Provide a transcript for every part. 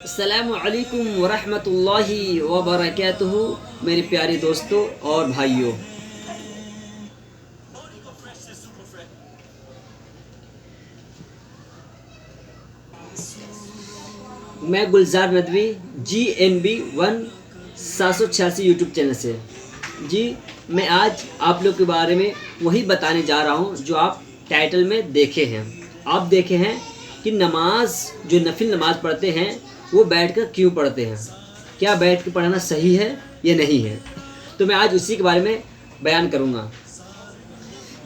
अस्सलामु अलैकुम वरहमतुल्लाहि वबरकातुहू। मेरे प्यारे दोस्तों और भाइयों, मैं गुलजार नदवी GNB 1 786 यूट्यूब चैनल से जी। मैं आज आप लोग के बारे में वही बताने जा रहा हूँ जो आप टाइटल में देखे हैं। आप देखे हैं कि नमाज जो नफिल नमाज पढ़ते हैं वो बैठकर क्यों पढ़ते हैं, क्या बैठ कर पढ़ना सही है या नहीं है। तो मैं आज उसी के बारे में बयान करूँगा।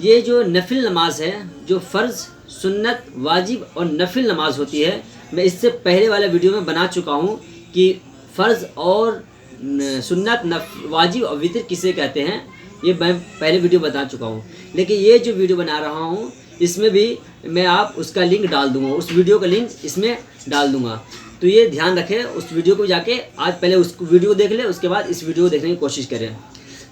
ये जो नफिल नमाज है, जो फ़र्ज़, सुन्नत, वाजिब और नफिल नमाज होती है, मैं इससे पहले वाला वीडियो में बना चुका हूँ कि फ़र्ज़ और सुन्नत, वाजिब और वितर किसे कहते हैं। ये मैं पहले वीडियो बता चुका हूँ, लेकिन ये जो वीडियो बना रहा हूँ इसमें भी मैं आप उसका लिंक डाल दूँगा, उस वीडियो का लिंक इसमें डाल दूँगा। तो ये ध्यान रखें, उस वीडियो को जाके आज पहले उस वीडियो को देख ले, उसके बाद इस वीडियो को देखने की कोशिश करें।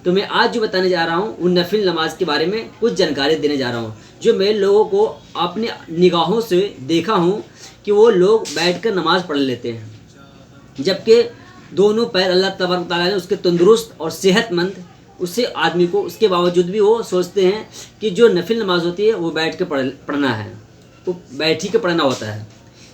तो मैं आज जो बताने जा रहा हूँ उन नफिल नमाज के बारे में कुछ जानकारी देने जा रहा हूँ, जो मैं लोगों को अपने निगाहों से देखा हूँ कि वो लोग बैठकर नमाज पढ़ लेते हैं, जबकि दोनों पैर अल्लाह तबारक तआला ने उसके तंदुरुस्त और सेहतमंद उससे आदमी को, उसके बावजूद भी वो सोचते हैं कि जो नफिल नमाज होती है वो बैठ के पढ़ना है, वो बैठ ही के पढ़ना होता है,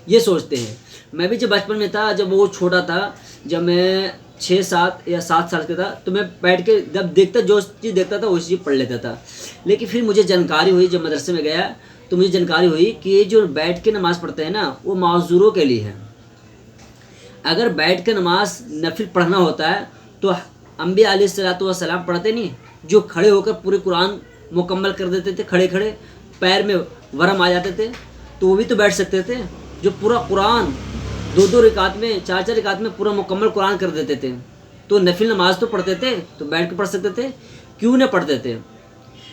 ये सोचते हैं। मैं भी जब बचपन में था, जब वो छोटा था, जब मैं 6-7 या 7 साल का था, तो मैं बैठ के जब देखता, जो चीज़ देखता था उसी चीज़ पढ़ लेता था। लेकिन फिर मुझे जानकारी हुई, जब मदरसे में गया तो मुझे जानकारी हुई कि ये जो बैठ के नमाज़ पढ़ते हैं ना, वो माज़ूरों के लिए है। अगर बैठ के नमाज नफिल पढ़ना होता है तो अम्बिया अलैहिस्सलातु वस्सलाम पढ़ते नहीं, जो खड़े होकर पूरे कुरान मुकम्मल कर देते थे, खड़े खड़े पैर में वरम आ जाते थे, तो वो भी तो बैठ सकते थे। जो पूरा कुरान 2-2 रिकात में, 4-4 रिकात में पूरा मुकम्मल कुरान कर देते थे, तो नफिल नमाज तो पढ़ते थे, तो बैठ के पढ़ सकते थे, क्यों न पढ़ते थे।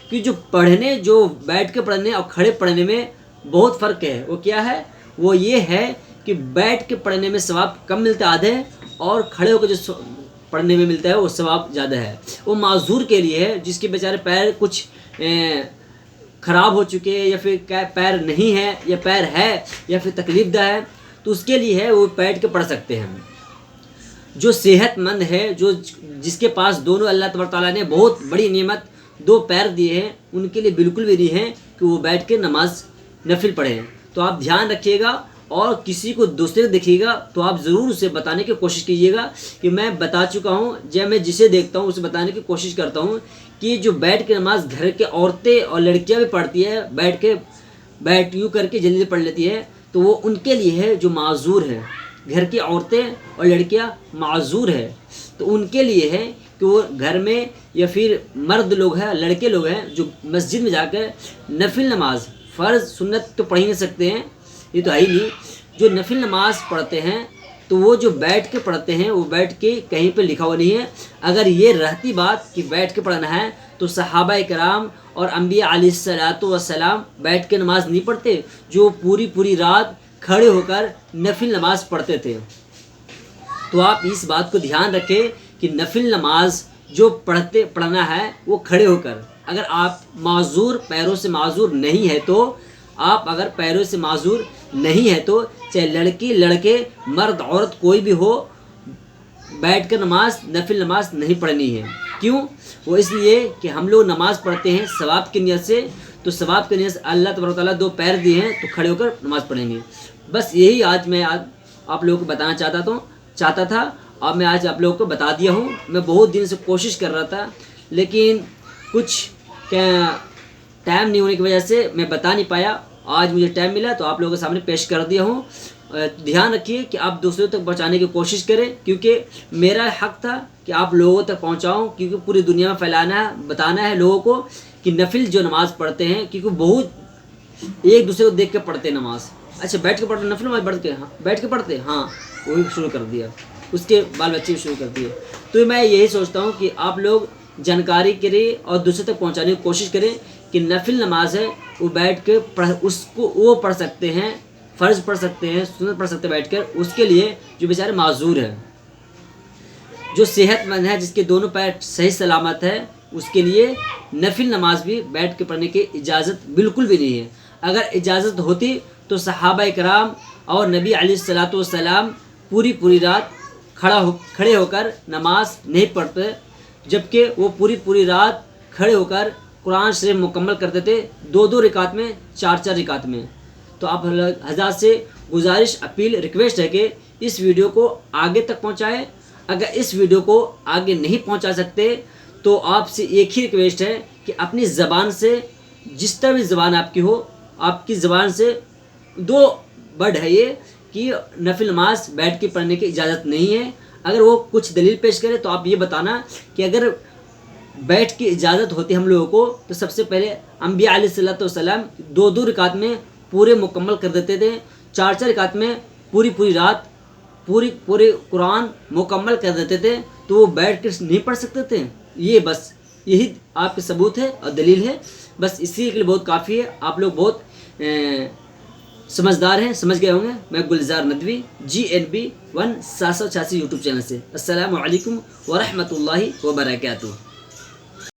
कि जो बैठ के पढ़ने और खड़े पढ़ने में बहुत फ़र्क है। वो क्या है? वो ये है कि बैठ के पढ़ने में सवाब कम मिलता है आधे, और खड़े होकर जो पढ़ने में मिलता है वो सवाब ज़्यादा है। वो माजूर के लिए है, जिसके बेचारे पैर कुछ ख़राब हो चुके हैं, या फिर पैर नहीं है, या पैर है, या फिर तकलीफ़दा है, तो उसके लिए है, वो बैठ के पढ़ सकते हैं। जो सेहतमंद है, जो जिसके पास दोनों अल्लाह तबारक तआला ने बहुत बड़ी नेमत 2 पैर दिए हैं, उनके लिए बिल्कुल भी नहीं है कि वो बैठ के नमाज नफिल पढ़ें। तो आप ध्यान रखिएगा, और किसी को दूसरे को देखिएगा तो आप ज़रूर उसे बताने की कोशिश कीजिएगा कि मैं बता चुका हूँ। जब मैं जिसे देखता हूँ उसे बताने की कोशिश करता हूँ कि जो बैठ के नमाज घर के औरतें और लड़कियाँ भी पढ़ती है, बैठ यूँ करके जल्दी पढ़ लेती है, तो वो उनके लिए है जो माजूर है। घर की औरतें और लड़कियां माजूर है, तो उनके लिए है कि वो घर में, या फिर मर्द लोग हैं, लड़के लोग हैं, जो मस्जिद में जाकर नफिल नमाज, फ़र्ज़ सुन्नत तो पढ़ ही नहीं सकते हैं, ये तो है ही नहीं। जो नफिल नमाज पढ़ते हैं तो वो जो बैठ के पढ़ते हैं, वो बैठ के कहीं पे लिखा हुआ नहीं है। अगर ये रहती बात कि बैठ के पढ़ना है, तो सहाबा कराम और अम्बिया अलैहिस्सलातु वस्सलाम बैठ के नमाज नहीं पढ़ते, जो पूरी रात खड़े होकर नफिल नमाज पढ़ते थे। तो आप इस बात को ध्यान रखें कि नफिल नमाज जो पढ़ना है वो खड़े होकर। अगर आप माजूर, पैरों से माजूर नहीं है, तो आप अगर पैरों से माजूर नहीं है तो चाहे लड़की लड़के, मर्द औरत कोई भी हो, बैठ कर नफिल नमाज नहीं पढ़नी है। क्यों? वो इसलिए कि हम लोग नमाज पढ़ते हैं सवाब की नियत से, तो सवाब की नियत से अल्लाह तबारक तआला 2 पैर दिए हैं, तो खड़े होकर नमाज पढ़ेंगे। बस यही आज मैं आप लोगों को बताना चाहता था, और मैं आज आप लोगों को बता दिया हूँ। मैं बहुत दिन से कोशिश कर रहा था, लेकिन कुछ टाइम नहीं होने की वजह से मैं बता नहीं पाया। आज मुझे टाइम मिला तो आप लोगों के सामने पेश कर दिया हूँ। ध्यान रखिए कि आप दूसरों तक पहुँचाने की कोशिश करें, क्योंकि मेरा हक था कि आप लोगों तक पहुँचाऊँ, क्योंकि पूरी दुनिया में फैलाना है, बताना है लोगों को कि नफिल जो नमाज़ पढ़ते हैं, क्योंकि बहुत एक दूसरे को देख के पढ़ते हैं नमाज। अच्छा, बैठ के पढ़ते नफिल नमाज, बैठ के पढ़ते, हाँ, वही शुरू कर दिया, उसके बाल बच्चे भी शुरू कर दिए। तो मैं यही सोचता हूँ कि आप लोग जानकारी करें और दूसरे तक पहुँचाने की कोशिश करें कि नफिल नमाज है वो बैठ के उसको वो पढ़ सकते हैं, फ़र्ज़ पढ़ सकते हैं, सुन्नत पढ़ सकते हैं बैठ कर। उसके लिए जो बेचारे माजूर है, जो सेहतमंद है, जिसके दोनों पैर सही सलामत है, उसके लिए नफिल नमाज भी बैठ के पढ़ने की इजाज़त बिल्कुल भी नहीं है। अगर इजाज़त होती तो सहाबा कराम और नबी अलैहिस्सलातु वस्सलाम पूरी रात खड़े होकर नमाज नहीं पढ़ते, जबकि वो पूरी रात खड़े होकर कुरान शरीफ मुकम्मल करते थे 2-2 रिकात में, 4-4 रिकात में। तो आप हज़रात से गुजारिश, अपील, रिक्वेस्ट है कि इस वीडियो को आगे तक पहुंचाएं। अगर इस वीडियो को आगे नहीं पहुंचा सकते तो आपसे एक ही रिक्वेस्ट है कि अपनी ज़बान से, जिस तरह भी ज़बान आपकी हो, आपकी ज़बान से 2 वर्ड है ये कि नफिल नमाज बैठ के पढ़ने की इजाज़त नहीं है। अगर वो कुछ दलील पेश करे तो आप ये बताना कि अगर बैठ की इजाज़त होती हम लोगों को तो सबसे पहले अंबिया अलैहिस्सलाम 2-2 रिकात में पूरे मुकम्मल कर देते थे, 4-4 रिकात में पूरी रात पूरे कुरान मुकम्मल कर देते थे, तो वो बैठ कर नहीं पढ़ सकते थे। ये बस यही आपके सबूत है और दलील है, बस इसी के लिए बहुत काफ़ी है। आप लोग बहुत समझदार हैं, समझ गए होंगे। मैं गुलजार नदवी, GNB 1 786 यूट्यूब चैनल से। अस्सलामु अलैकुम व रहमतुल्लाहि व बरकातुहू।